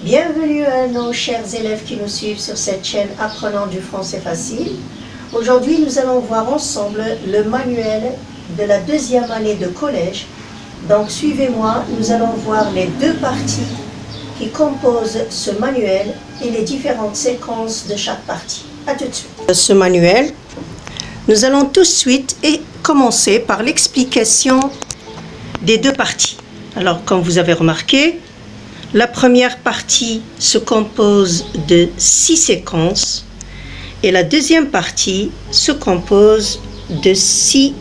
Bienvenue à nos chers élèves qui nous suivent sur cette chaîne Apprenant du français facile. Aujourd'hui, nous allons voir ensemble le manuel de la deuxième année de collège. Donc, suivez-moi, nous allons voir les deux parties qui composent ce manuel et les différentes séquences de chaque partie. À tout de suite. Ce manuel, nous allons tout de suite commencer par l'explication des deux parties. Alors, comme vous avez remarqué, la première partie se compose de 6 séquences et la deuxième partie se compose de 6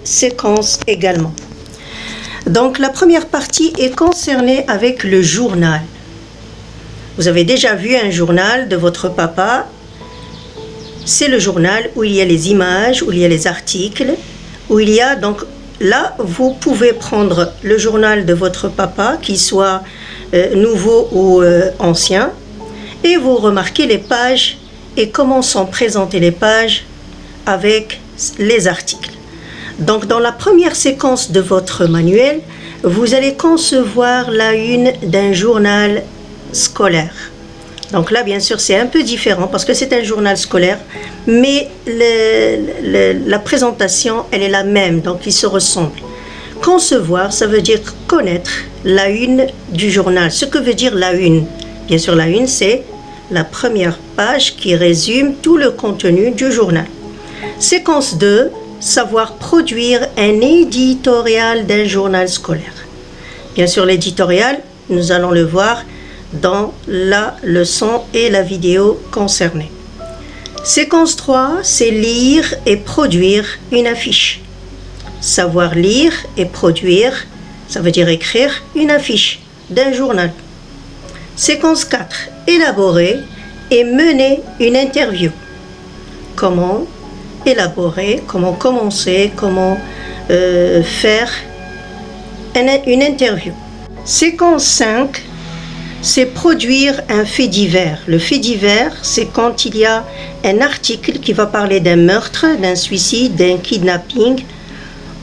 séquences également. Donc la première partie est concernée avec le journal. Vous avez déjà vu un journal de votre papa. C'est le journal où il y a les images, où il y a les articles, où il y a donc là, vous pouvez prendre le journal de votre papa, qu'il soit nouveau ou ancien, et vous remarquez les pages et comment sont présentées les pages avec les articles. Donc, dans la première séquence de votre manuel, vous allez concevoir la une d'un journal scolaire. Donc là, bien sûr, c'est un peu différent parce que c'est un journal scolaire, mais la présentation, elle est la même, donc ils se ressemblent. Concevoir, ça veut dire connaître la une du journal. Ce que veut dire la une? Bien sûr, la une, c'est la première page qui résume tout le contenu du journal. Séquence 2, savoir produire un éditorial d'un journal scolaire. Bien sûr, l'éditorial, nous allons le voir dans la leçon et la vidéo concernée. Séquence 3, c'est lire et produire une affiche. Savoir lire et produire, ça veut dire écrire une affiche d'un journal. Séquence 4, élaborer et mener une interview. Comment élaborer, comment commencer, comment faire une interview. Séquence 5, c'est produire un fait divers. Le fait divers, c'est quand il y a un article qui va parler d'un meurtre, d'un suicide, d'un kidnapping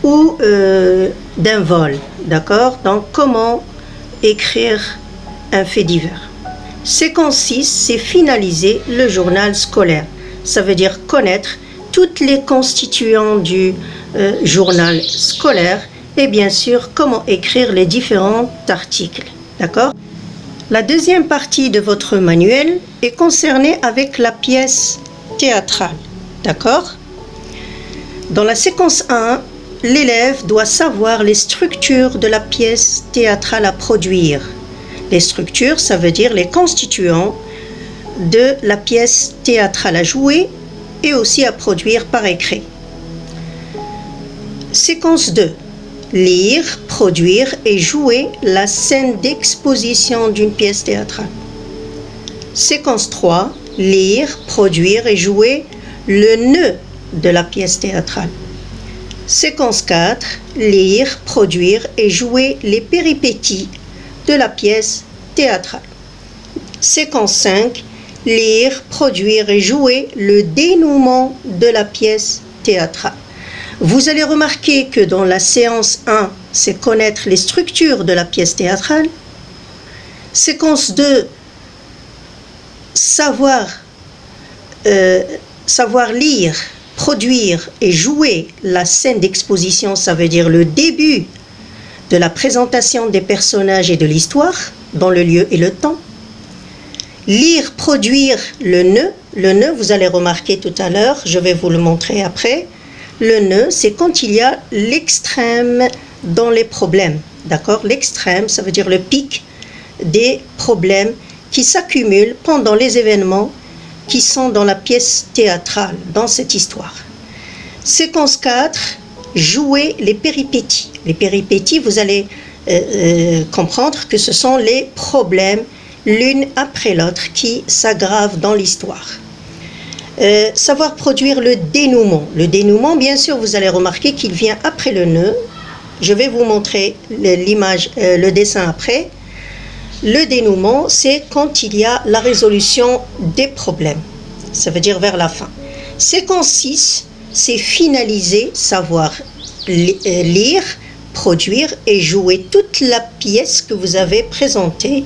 ou d'un vol. D'accord? Donc, comment écrire un fait divers. Séquence 6, c'est finaliser le journal scolaire. Ça veut dire connaître toutes les constituants du journal scolaire et bien sûr, comment écrire les différents articles. D'accord? La deuxième partie de votre manuel est concernée avec la pièce théâtrale. D'accord? Dans la séquence 1, l'élève doit savoir les structures de la pièce théâtrale à produire. Les structures, ça veut dire les constituants de la pièce théâtrale à jouer et aussi à produire par écrit. Séquence 2. Lire, produire et jouer la scène d'exposition d'une pièce théâtrale. Séquence 3. Lire, produire et jouer le nœud de la pièce théâtrale. Séquence 4. Lire, produire et jouer les péripéties de la pièce théâtrale. Séquence 5. Lire, produire et jouer le dénouement de la pièce théâtrale. Vous allez remarquer que dans la séance 1, c'est connaître les structures de la pièce théâtrale. Séquence 2, savoir lire, produire et jouer la scène d'exposition, ça veut dire le début de la présentation des personnages et de l'histoire dans le lieu et le temps. Lire, produire le nœud, vous allez remarquer tout à l'heure, je vais vous le montrer après. Le nœud, c'est quand il y a l'extrême dans les problèmes. D'accord? L'extrême, ça veut dire le pic des problèmes qui s'accumulent pendant les événements qui sont dans la pièce théâtrale, dans cette histoire. Séquence 4, jouer les péripéties. Les péripéties, vous allez comprendre que ce sont les problèmes l'une après l'autre qui s'aggravent dans l'histoire. Savoir produire le dénouement. Le dénouement, bien sûr, vous allez remarquer qu'il vient après le nœud. Je vais vous montrer l'image, le dessin après. Le dénouement, c'est quand il y a la résolution des problèmes. Ça veut dire vers la fin. Séquence 6, c'est finaliser, savoir lire, produire et jouer toute la pièce que vous avez présentée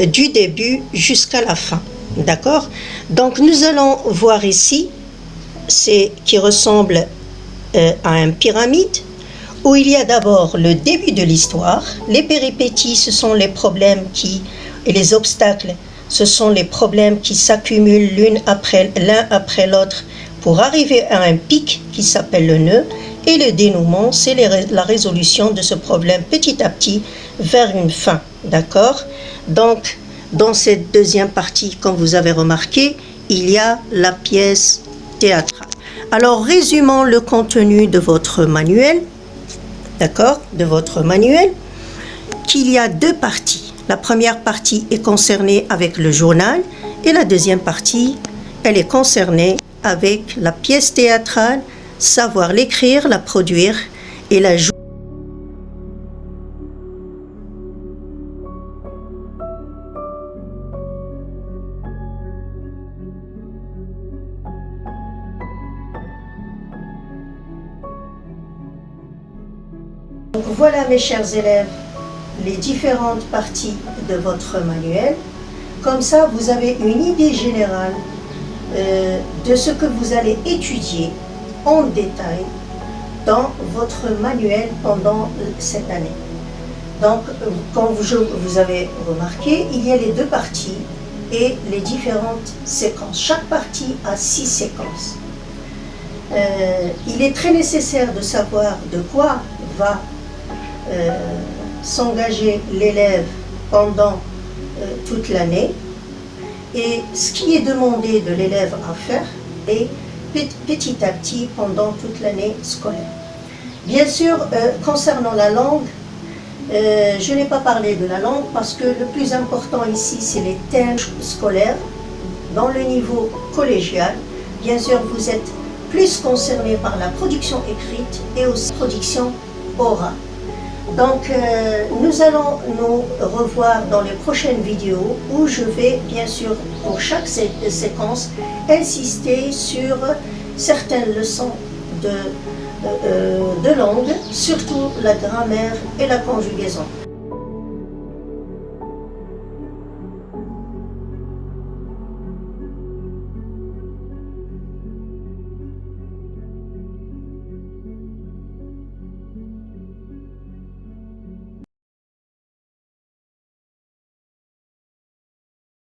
du début jusqu'à la fin. D'accord? Donc nous allons voir ici, c'est qui ressemble à une pyramide, où il y a d'abord le début de l'histoire. Les péripéties, ce sont les problèmes et les obstacles, ce sont les problèmes qui s'accumulent l'un après l'autre pour arriver à un pic qui s'appelle le nœud. Et le dénouement, c'est la résolution de ce problème petit à petit vers une fin. D'accord? Donc, dans cette deuxième partie, comme vous avez remarqué, il y a la pièce théâtrale. Alors, résumons le contenu de votre manuel. D'accord? De votre manuel, qu'il y a deux parties. La première partie est concernée avec le journal et la deuxième partie, elle est concernée avec la pièce théâtrale, savoir l'écrire, la produire et la jouer. Donc voilà mes chers élèves, les différentes parties de votre manuel. Comme ça, vous avez une idée générale de ce que vous allez étudier en détail dans votre manuel pendant cette année. Donc, comme vous avez remarqué, il y a les deux parties et les différentes séquences. Chaque partie a 6 séquences. Il est très nécessaire de savoir de quoi va s'engager l'élève pendant toute l'année et ce qui est demandé de l'élève à faire et petit à petit pendant toute l'année scolaire. Bien sûr, concernant la langue, je n'ai pas parlé de la langue parce que le plus important ici, c'est les thèmes scolaires dans le niveau collégial. Bien sûr, vous êtes plus concerné par la production écrite et aussi la production orale. Donc, nous allons nous revoir dans les prochaines vidéos où je vais, bien sûr, pour chaque séquence, insister sur certaines leçons de langue, surtout la grammaire et la conjugaison.